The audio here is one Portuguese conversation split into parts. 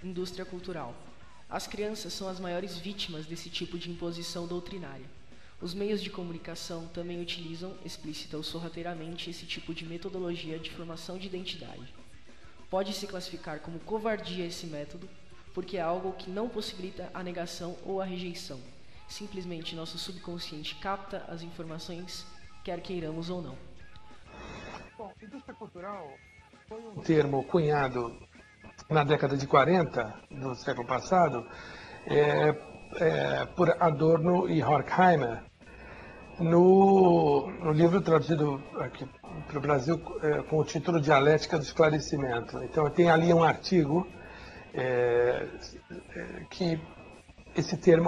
Indústria cultural. As crianças são as maiores vítimas desse tipo de imposição doutrinária. Os meios de comunicação também utilizam, explícita ou sorrateiramente, esse tipo de metodologia de formação de identidade. Pode-se classificar como covardia esse método, porque é algo que não possibilita a negação ou a rejeição. Simplesmente nosso subconsciente capta as informações, quer queiramos ou não. Bom, indústria cultural foi um termo cunhado na década de 40 do século passado por Adorno e Horkheimer, no livro traduzido aqui para o Brasil com o título Dialética do Esclarecimento. Então tem ali um artigo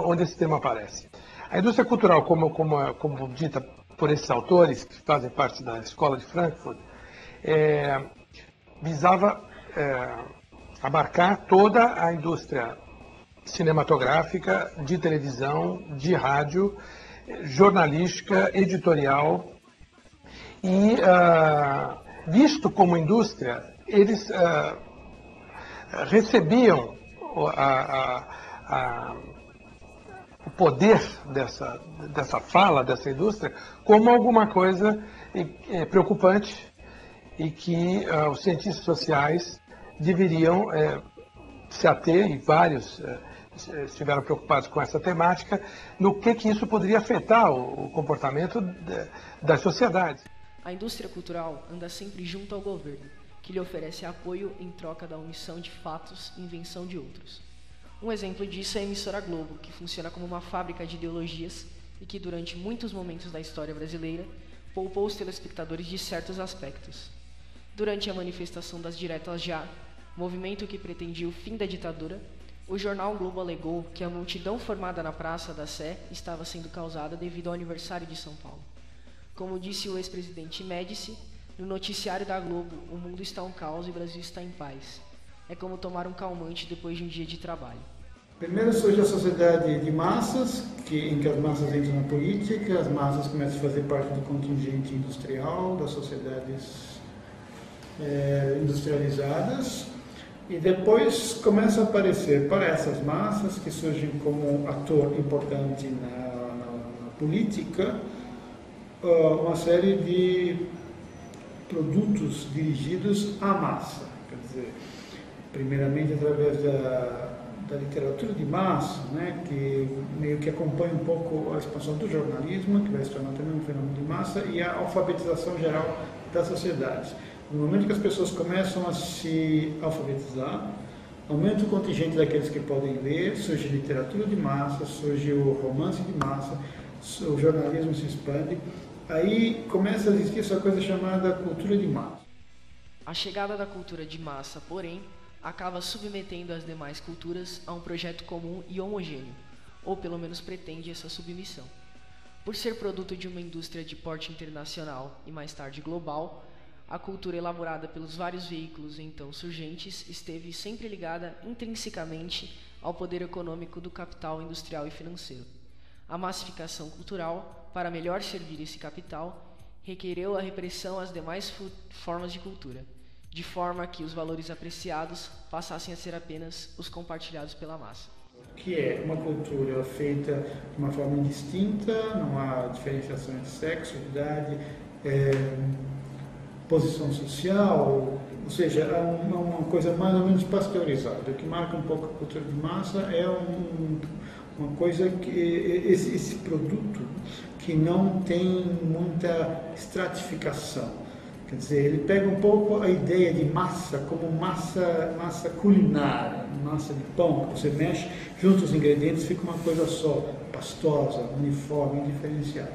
onde esse termo aparece. A indústria cultural, como dita por esses autores, que fazem parte da Escola de Frankfurt, visava abarcar toda a indústria cinematográfica, de televisão, de rádio, jornalística, editorial. E, visto como indústria, eles recebiam o poder dessa fala, dessa indústria, como alguma coisa preocupante e que os cientistas sociais deveriam se ater, e vários estiveram preocupados com essa temática, no que isso poderia afetar o comportamento das sociedades. A indústria cultural anda sempre junto ao governo, que lhe oferece apoio em troca da omissão de fatos e invenção de outros. Um exemplo disso é a emissora Globo, que funciona como uma fábrica de ideologias e que, durante muitos momentos da história brasileira, poupou os telespectadores de certos aspectos. Durante a manifestação das Diretas Já, movimento que pretendia o fim da ditadura, o jornal Globo alegou que a multidão formada na Praça da Sé estava sendo causada devido ao aniversário de São Paulo. Como disse o ex-presidente Médici, no noticiário da Globo, o mundo está um caos e o Brasil está em paz. É como tomar um calmante depois de um dia de trabalho. Primeiro surge a sociedade de massas, em que as massas entram na política, as massas começam a fazer parte do contingente industrial, das sociedades industrializadas, e depois começa a aparecer para essas massas, que surgem como ator importante na política, uma série de produtos dirigidos à massa. Quer dizer, primeiramente através da literatura de massa, né, que meio que acompanha um pouco a expansão do jornalismo, que vai se tornar também um fenômeno de massa, e a alfabetização geral das sociedades. No momento que as pessoas começam a se alfabetizar, aumenta o contingente daqueles que podem ler, surge literatura de massa, surge o romance de massa, o jornalismo se expande, aí começa a existir essa coisa chamada cultura de massa. A chegada da cultura de massa, porém, acaba submetendo as demais culturas a um projeto comum e homogêneo, ou pelo menos pretende essa submissão. Por ser produto de uma indústria de porte internacional e mais tarde global, a cultura elaborada pelos vários veículos então surgentes esteve sempre ligada intrinsecamente ao poder econômico do capital industrial e financeiro. A massificação cultural, para melhor servir esse capital, requereu a repressão às demais formas de cultura, de forma que os valores apreciados passassem a ser apenas os compartilhados pela massa. Que é uma cultura feita de uma forma indistinta, não há diferenciação de sexo, idade, posição social, ou seja, é uma coisa mais ou menos pasteurizada. O que marca um pouco a cultura de massa é uma coisa que esse produto que não tem muita estratificação. Quer dizer, ele pega um pouco a ideia de massa como massa culinária, massa de pão, que você mexe, junta os ingredientes, fica uma coisa só. pastosa, uniforme, diferenciada.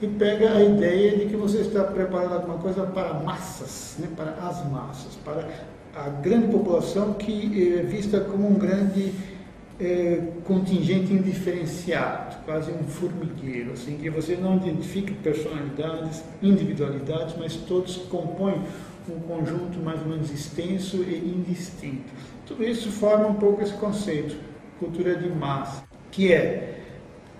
E pega a ideia de que você está preparando alguma coisa para massas, né? Para as massas, para a grande população que é vista como um grande contingente indiferenciado, quase um formigueiro, assim, que você não identifica personalidades, individualidades, mas todos compõem um conjunto mais ou menos extenso e indistinto. Tudo isso forma um pouco esse conceito, cultura de massa, que é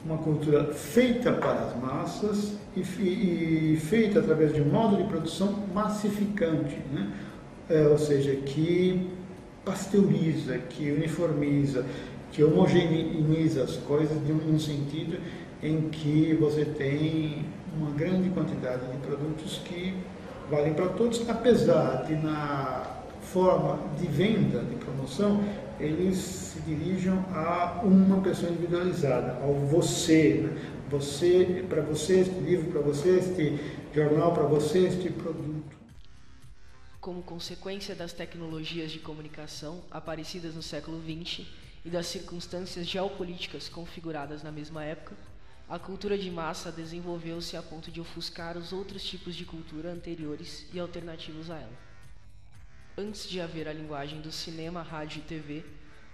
uma cultura feita para as massas e feita através de um modo de produção massificante, né? Ou seja, que pasteuriza, que uniformiza, que homogeneiza as coisas de um sentido em que você tem uma grande quantidade de produtos que valem para todos, apesar de na forma de venda, de promoção, eles se dirijam a uma pessoa individualizada, ao você, né? Você, para você este livro, para você este jornal, para você este produto. Como consequência das tecnologias de comunicação aparecidas no século XX e das circunstâncias geopolíticas configuradas na mesma época, a cultura de massa desenvolveu-se a ponto de ofuscar os outros tipos de cultura anteriores e alternativos a ela. Antes de haver a linguagem do cinema, rádio e TV,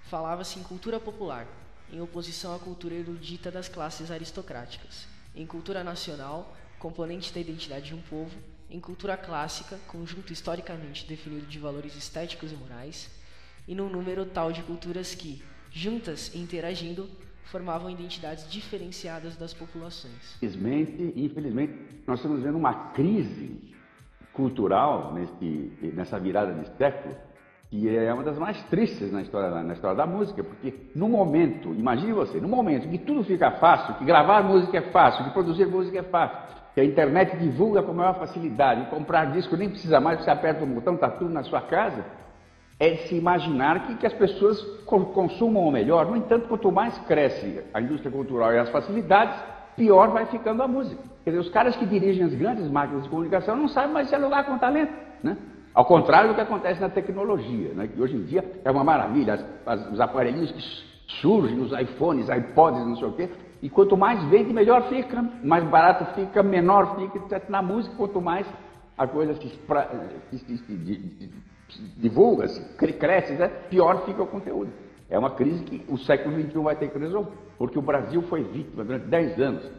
falava-se em cultura popular, em oposição à cultura erudita das classes aristocráticas, em cultura nacional, componente da identidade de um povo, em cultura clássica, conjunto historicamente definido de valores estéticos e morais, e num número tal de culturas que, juntas e interagindo, formavam identidades diferenciadas das populações. Infelizmente, nós estamos vendo uma crise cultural nessa virada de século, que é uma das mais tristes na história da música, porque no momento, imagine você, no momento que tudo fica fácil, que gravar música é fácil, que produzir música é fácil, que a internet divulga com maior facilidade, comprar disco nem precisa mais, você aperta um botão, está tudo na sua casa, é se imaginar que as pessoas consumam o melhor. No entanto, quanto mais cresce a indústria cultural e as facilidades, pior vai ficando a música. Quer dizer, os caras que dirigem as grandes máquinas de comunicação não sabem mais dialogar com talento, né? Ao contrário do que acontece na tecnologia, né? Que hoje em dia é uma maravilha, os aparelhinhos que surgem, os iPhones, iPods, não sei o quê, e quanto mais vende, melhor fica, mais barato fica, menor fica, etc. Na música, quanto mais a coisa se divulga, cresce, né? Pior fica o conteúdo. É uma crise que o século XXI vai ter que resolver, porque o Brasil foi vítima durante 10 anos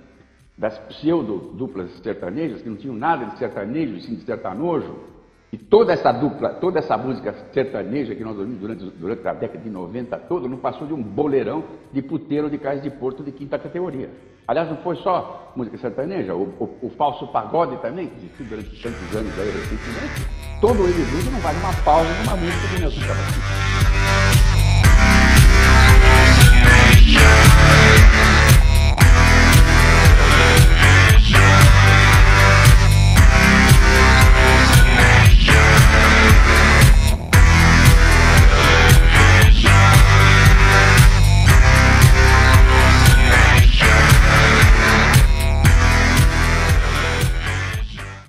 das pseudo-duplas sertanejas, que não tinham nada de sertanejo, sim de sertanojo, e toda essa música sertaneja que nós ouvimos durante a década de 90 toda, não passou de um boleirão de puteiro de Cais de Porto de quinta categoria. Aliás, não foi só música sertaneja, o falso pagode também, que existiu durante tantos anos aí recentemente, todo ele não vale uma pausa numa música de Nelson Cavaquinho.